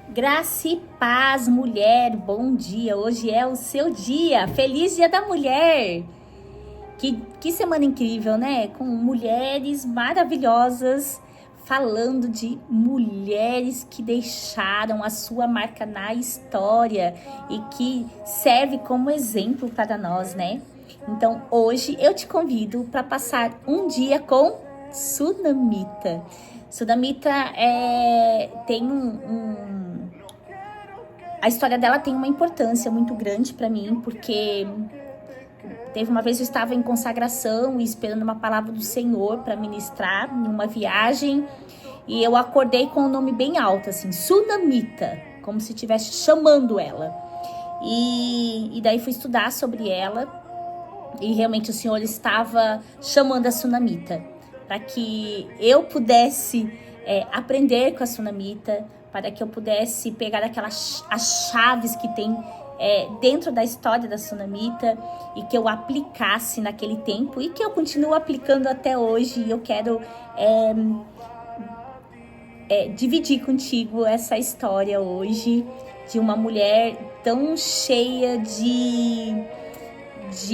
Graça e paz, mulher, bom dia. Hoje é o seu dia. Feliz Dia da Mulher. Que semana incrível, né? Com mulheres maravilhosas, falando de mulheres que deixaram a sua marca na história e que serve como exemplo para nós, né? Então, hoje eu te convido para passar um dia com Sunamita. Sunamita tem a história dela tem uma importância muito grande para mim, porque teve uma vez eu estava em consagração e esperando uma palavra do Senhor para ministrar em uma viagem, e eu acordei com o nome bem alto, assim, Sunamita, como se estivesse chamando ela. E daí fui estudar sobre ela, e realmente o Senhor estava chamando a Sunamita para que eu pudesse aprender com a Sunamita, para que eu pudesse pegar as chaves que tem dentro da história da Sunamita e que eu aplicasse naquele tempo e que eu continuo aplicando até hoje. E eu quero dividir contigo essa história hoje de uma mulher tão cheia de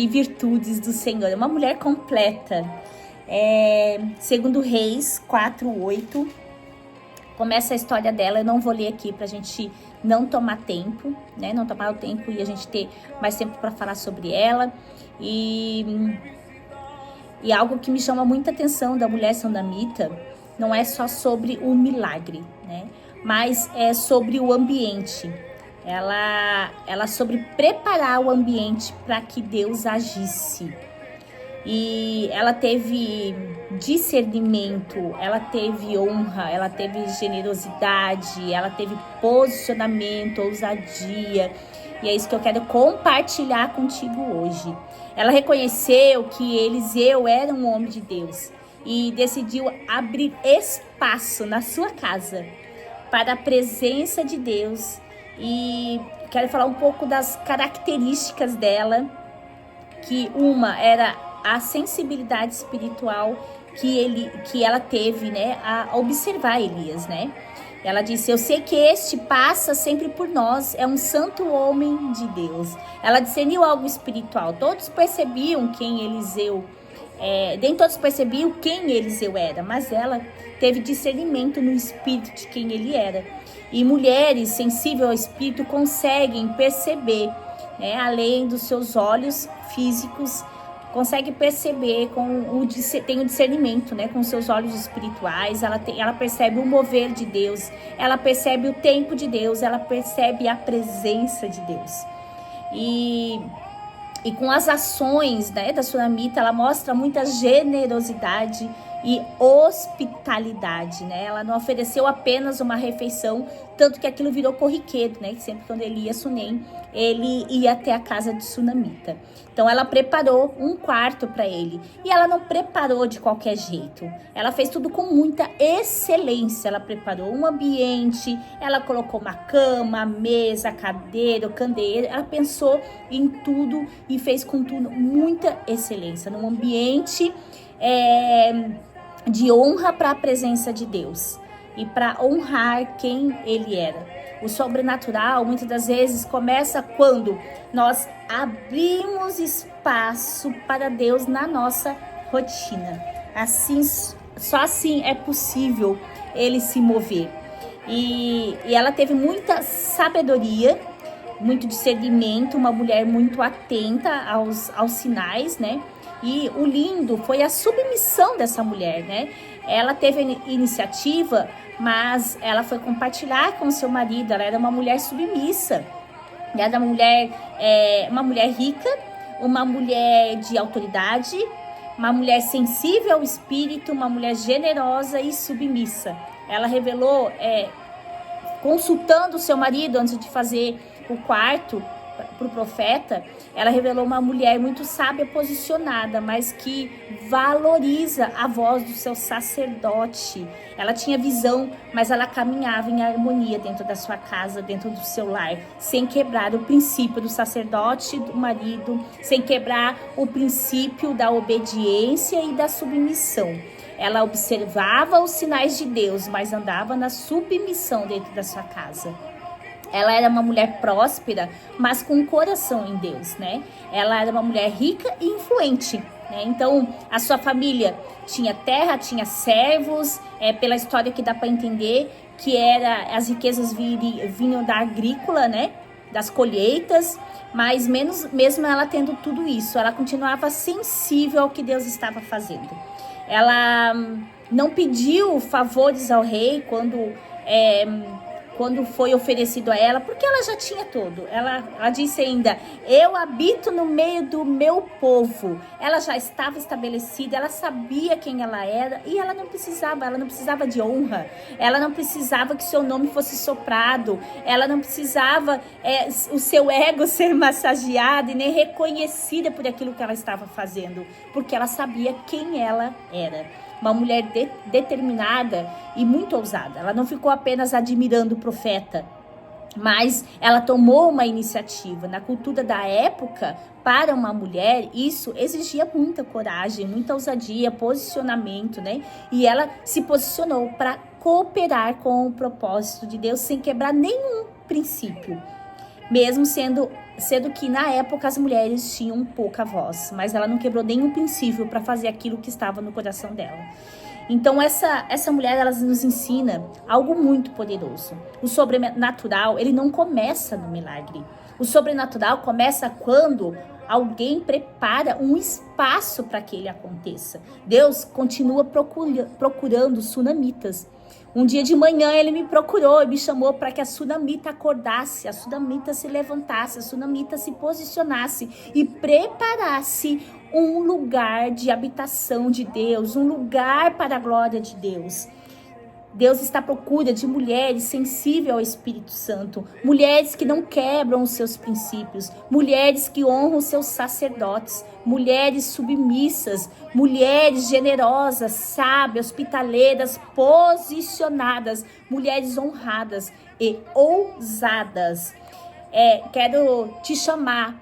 virtudes do Senhor, uma mulher completa. Segundo Reis 4:8, começa a história dela. Eu não vou ler aqui pra gente não tomar tempo, né? Não tomar o tempo e a gente ter mais tempo para falar sobre ela. E algo que me chama muita atenção da mulher sunamita não é só sobre o milagre, né? Mas é sobre o ambiente. Ela sobre preparar o ambiente para que Deus agisse. E ela teve discernimento, ela teve honra, ela teve generosidade, ela teve posicionamento, ousadia. E é isso que eu quero compartilhar contigo hoje. Ela reconheceu que Eliseu era um homem de Deus e decidiu abrir espaço na sua casa para a presença de Deus. E quero falar um pouco das características dela, que uma era a sensibilidade espiritual que ela teve, né, a observar Elias, né? Ela disse: eu sei que este passa sempre por nós, é um santo homem de Deus. Ela discerniu algo espiritual. Todos percebiam quem Eliseu, nem todos percebiam quem Eliseu era, mas ela teve discernimento no espírito de quem ele era. E mulheres sensíveis ao espírito conseguem perceber, né, além dos seus olhos físicos, consegue perceber, tem o discernimento, né, com seus olhos espirituais. Ela percebe o mover de Deus, ela percebe o tempo de Deus, ela percebe a presença de Deus. E com as ações, né, da Sunamita, ela mostra muita generosidade e hospitalidade, né? Ela não ofereceu apenas uma refeição, tanto que aquilo virou corriqueiro, né? Sempre quando ele ia a Sunem, ele ia até a casa de Sunamita. Então ela preparou um quarto para ele, e ela não preparou de qualquer jeito. Ela fez tudo com muita excelência. Ela preparou um ambiente, ela colocou uma cama, mesa, cadeira, candeeiro. Ela pensou em tudo e fez com tudo muita excelência, num ambiente de honra para a presença de Deus e para honrar quem ele era. O sobrenatural muitas das vezes começa quando nós abrimos espaço para Deus na nossa rotina. Assim, só assim é possível ele se mover. E ela teve muita sabedoria, muito discernimento, uma mulher muito atenta aos sinais, né? E o lindo foi a submissão dessa mulher, né? Ela teve iniciativa, mas ela foi compartilhar com o seu marido. Ela era uma mulher submissa. Ela era uma mulher rica, uma mulher de autoridade, uma mulher sensível ao espírito, uma mulher generosa e submissa. Ela revelou, consultando o seu marido antes de fazer o quarto para o profeta, ela revelou uma mulher muito sábia, posicionada, mas que valoriza a voz do seu sacerdote. Ela tinha visão, mas ela caminhava em harmonia dentro da sua casa, dentro do seu lar, sem quebrar o princípio do sacerdote, do marido, sem quebrar o princípio da obediência e da submissão. Ela observava os sinais de Deus, mas andava na submissão dentro da sua casa. Ela era uma mulher próspera, mas com um coração em Deus, né? Ela era uma mulher rica e influente, né? Então, a sua família tinha terra, tinha servos, pela história que dá para entender que as riquezas vinham da agrícola, né? Das colheitas, mas mesmo ela tendo tudo isso, ela continuava sensível ao que Deus estava fazendo. Ela não pediu favores ao rei quando foi oferecido a ela, porque ela já tinha tudo. Ela disse ainda, eu habito no meio do meu povo. Ela já estava estabelecida, ela sabia quem ela era e ela não precisava de honra, ela não precisava que seu nome fosse soprado, ela não precisava o seu ego ser massageado e nem reconhecida por aquilo que ela estava fazendo, porque ela sabia quem ela era. Uma mulher determinada e muito ousada. Ela não ficou apenas admirando o profeta, mas ela tomou uma iniciativa. Na cultura da época, para uma mulher, isso exigia muita coragem, muita ousadia, posicionamento, né? E ela se posicionou para cooperar com o propósito de Deus sem quebrar nenhum princípio. Mesmo sendo que na época as mulheres tinham pouca voz, mas ela não quebrou nenhum princípio para fazer aquilo que estava no coração dela. Então essa mulher, ela nos ensina algo muito poderoso. O sobrenatural, ele não começa no milagre. O sobrenatural começa quando alguém prepara um espaço para que ele aconteça. Deus continua procurando sunamitas. Um dia de manhã ele me procurou e me chamou para que a sunamita acordasse, a sunamita se levantasse, a sunamita se posicionasse e preparasse um lugar de habitação de Deus, um lugar para a glória de Deus. Deus está à procura de mulheres sensíveis ao Espírito Santo, mulheres que não quebram os seus princípios, mulheres que honram os seus sacerdotes, mulheres submissas, mulheres generosas, sábias, hospitaleiras, posicionadas, mulheres honradas e ousadas. Quero te chamar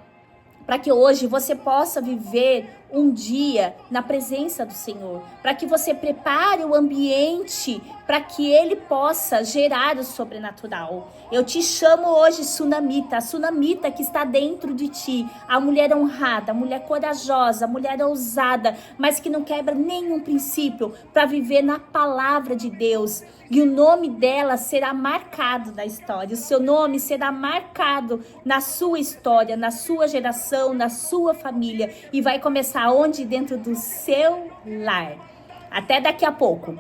para que hoje você possa viver um dia na presença do Senhor, para que você prepare o ambiente para que Ele possa gerar o sobrenatural. Eu te chamo hoje sunamita, a sunamita que está dentro de ti, a mulher honrada, a mulher corajosa, a mulher ousada, mas que não quebra nenhum princípio, para viver na palavra de Deus. E o nome dela será marcado na história, o seu nome será marcado na sua história, na sua geração, na sua família, e vai começar onde? Dentro do seu lar. Até daqui a pouco.